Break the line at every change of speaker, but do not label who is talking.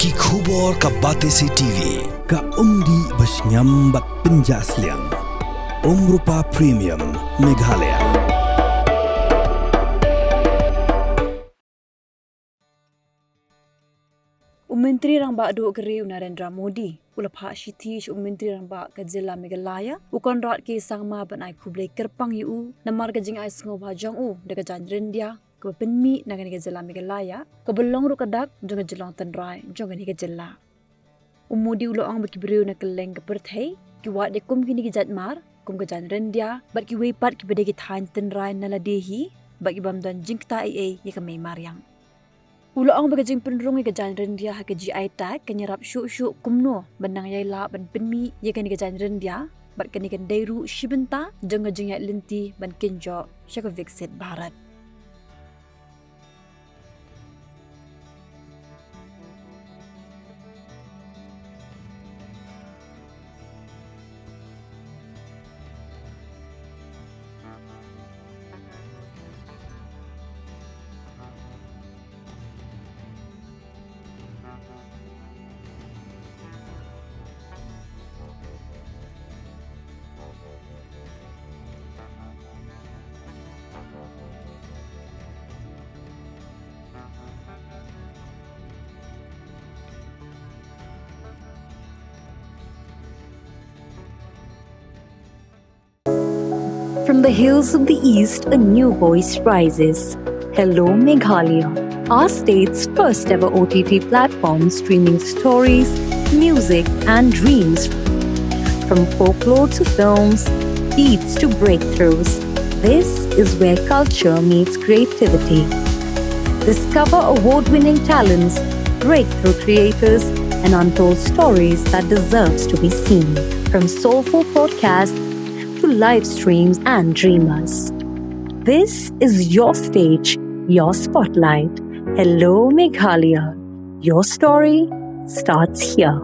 Ki khubor ka Batesi TV. Ka umdi basnyam bat penjaslian. Rupa Premium Meghalaya.
Menteri rang bak duk Briew Narendra Modi. Ulapha shitish menteri rang bak ke Jilla Meghalaya. Ukon rat ke sangma banai kublai kerpang yu. Namar ke jing ais ngoba jang u. Deka Jaiñ Ryndia. Ke penmi nagan ke Jilla Meghalaya. Ke belong ru kadak jong jelong tenrai jong ke Jilla. Modi uloang baki Briew na Kylleng ke Pyrthei. Ki wat de kum kini ke Jatmar. Kum ke Jaiñ Ryndia. Bat ki weipat ki bede ki thain tenrai naladehi. Bat ki bamdan jing kta ye ke mei mariang. Uloang bagajing penrung ke Jaiñ Ryndia ha ke Jaiñ tak kenyerap syuk-syuk kumno benang yai la ban penmi ye kan ke Jaiñ Ryndia bat kan ikan dairu shibenta jeng jeng yai linti ban kenjo syaka viksit barat.
From the hills of the east, a new voice rises. Hello, Meghalaya, our state's first ever OTT platform streaming stories, music, and dreams. From folklore to films, beats to breakthroughs, this is where culture meets creativity. Discover award-winning talents, breakthrough creators, and untold stories that deserves to be seen. From soulful podcasts to live streams and dreamers. This is your stage, your spotlight. Hello, Meghalaya. Your story starts here.